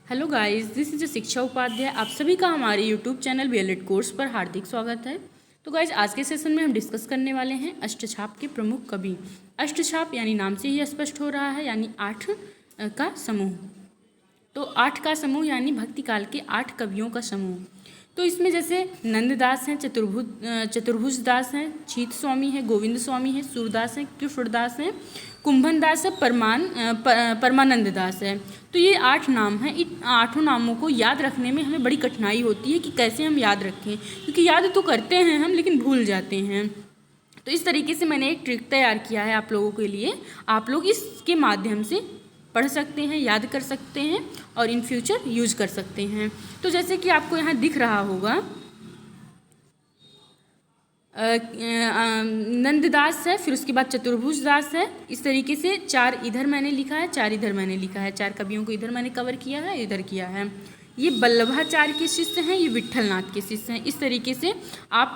Hello guys, this is शिक्षा उपाध्याय। आप सभी का हमारे यूट्यूब चैनल बीएलएड कोर्स पर हार्दिक स्वागत है। तो गाइस, आज के सेशन में हम डिस्कस करने वाले हैं अष्टछाप के प्रमुख कवि। अष्टछाप यानी नाम से ही स्पष्ट हो रहा है, यानी 8 का समूह। तो 8 का समूह यानी भक्ति काल के 8 कवियों का समूह। तो इसमें जैसे नंददास हैं, चतुर्भुज दास हैं, छीत स्वामी है, गोविंद स्वामी है, सूरदास हैं, कृष्णदास हैं, कुंभन दास है, परमानंद दास है। तो ये 8 नाम हैं। इन 8 नामों को याद रखने में हमें बड़ी कठिनाई होती है कि कैसे हम याद रखें, क्योंकि याद तो करते हैं हम लेकिन भूल जाते हैं। तो इस तरीके से मैंने एक ट्रिक तैयार किया है आप लोगों के लिए। आप लोग इसके माध्यम से पढ़ सकते हैं, याद कर सकते हैं और इन फ्यूचर यूज कर सकते हैं। तो जैसे कि आपको यहाँ दिख रहा होगा, नंददास है, फिर उसके बाद चतुर्भुज दास है। इस तरीके से 4 इधर मैंने लिखा है, 4 इधर मैंने लिखा है। 4 कवियों को इधर मैंने कवर किया है, इधर किया है। ये वल्लभाचार्य के शिष्य हैं, ये विट्ठलनाथ के शिष्य हैं। इस तरीके से आप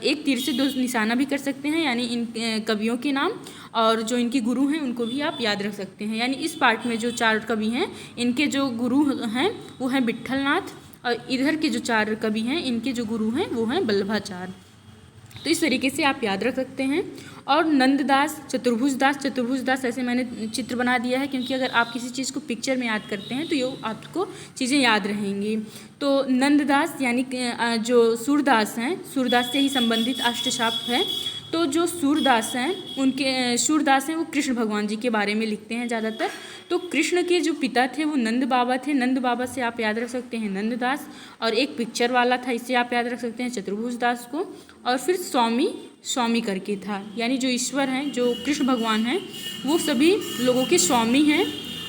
एक तीर से 2 निशाना भी कर सकते हैं, यानी इन कवियों के नाम और जो इनके गुरु हैं उनको भी आप याद रख सकते हैं। यानी इस पार्ट में जो 4 कवि हैं, इनके जो गुरु हैं वो हैं विट्ठलनाथ, और इधर के जो 4 कवि हैं इनके जो गुरु हैं वो हैं वल्लभाचार्य। तो इस तरीके से आप याद रख सकते हैं। और नंददास, चतुर्भुज दास ऐसे मैंने चित्र बना दिया है, क्योंकि अगर आप किसी चीज़ को पिक्चर में याद करते हैं तो ये आपको चीज़ें याद रहेंगी। तो नंददास यानी जो सूरदास हैं, सूरदास से ही संबंधित अष्टछाप है। तो जो सूरदास हैं वो कृष्ण भगवान जी के बारे में लिखते हैं ज़्यादातर। तो कृष्ण के जो पिता थे वो नंद बाबा थे। नंद बाबा से आप याद रख सकते हैं नंददास, और एक पिक्चर वाला था, इससे आप याद रख सकते हैं चतुर्भुज दास को। और फिर स्वामी करके था, यानी जो ईश्वर हैं, जो कृष्ण भगवान हैं, वो सभी लोगों के स्वामी हैं।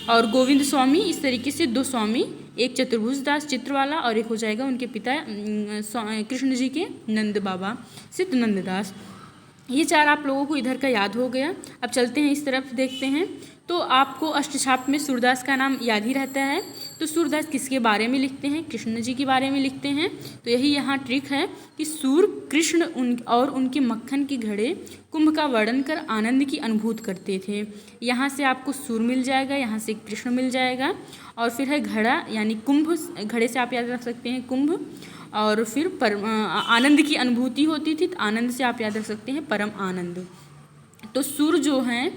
और गोविंद स्वामी, इस तरीके से 2 स्वामी, एक चतुर्भुज दास चित्र वाला और एक हो जाएगा उनके पिता कृष्ण जी के नंद बाबा सिद्ध नंददास। ये 4 आप लोगों को इधर का याद हो गया। अब चलते हैं इस तरफ, देखते हैं। तो आपको अष्टछाप में सूरदास का नाम याद ही रहता है। तो सूरदास किसके बारे में लिखते हैं? कृष्ण जी के बारे में लिखते हैं। तो यही यहाँ ट्रिक है कि सूर कृष्ण और उनके मक्खन के घड़े कुंभ का वर्णन कर आनंद की अनुभूति करते थे। यहाँ से आपको सूर मिल जाएगा, यहाँ से कृष्ण मिल जाएगा, और फिर है घड़ा यानी कुंभ। घड़े से आप याद रख सकते हैं कुंभ, और फिर आनंद की अनुभूति होती थी, तो आनंद से आप याद रख सकते हैं परम आनंद। तो सूर जो हैं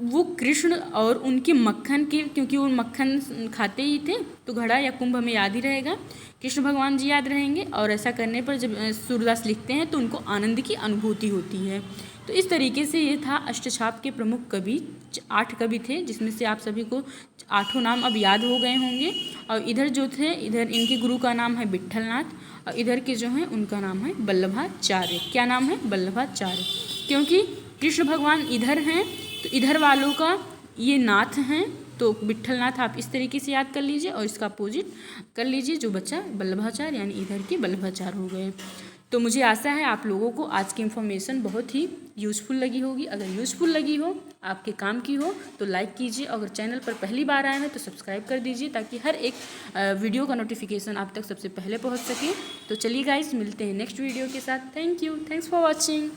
वो कृष्ण और उनके मक्खन के, क्योंकि वो मक्खन खाते ही थे, तो घड़ा या कुंभ हमें याद ही रहेगा, कृष्ण भगवान जी याद रहेंगे। और ऐसा करने पर जब सूरदास लिखते हैं तो उनको आनंद की अनुभूति होती है। तो इस तरीके से ये था अष्टछाप के प्रमुख कवि। 8 कवि थे, जिसमें से आप सभी को 8 नाम अब याद हो गए होंगे। और इधर जो थे, इधर इनके गुरु का नाम है विट्ठलनाथ, और इधर के जो हैं उनका नाम है वल्लभाचार्य। क्या नाम है? वल्लभाचार्य। क्योंकि कृष्ण भगवान इधर हैं तो इधर वालों का ये नाथ हैं, तो विट्ठलनाथ आप इस तरीके से याद कर लीजिए, और इसका अपोजिट कर लीजिए जो बच्चा वल्लभाचार्य, यानी इधर के वल्लभाचार्य हो गए। तो मुझे आशा है आप लोगों को आज की इन्फॉर्मेशन बहुत ही यूज़फुल लगी होगी। अगर यूज़फुल लगी हो, आपके काम की हो, तो लाइक कीजिए। अगर चैनल पर पहली बार आए हैं तो सब्सक्राइब कर दीजिए, ताकि हर एक वीडियो का नोटिफिकेशन आप तक सबसे पहले पहुंच सके। तो चलिए गाइस, मिलते हैं नेक्स्ट वीडियो के साथ। Thank you, thanks for watching.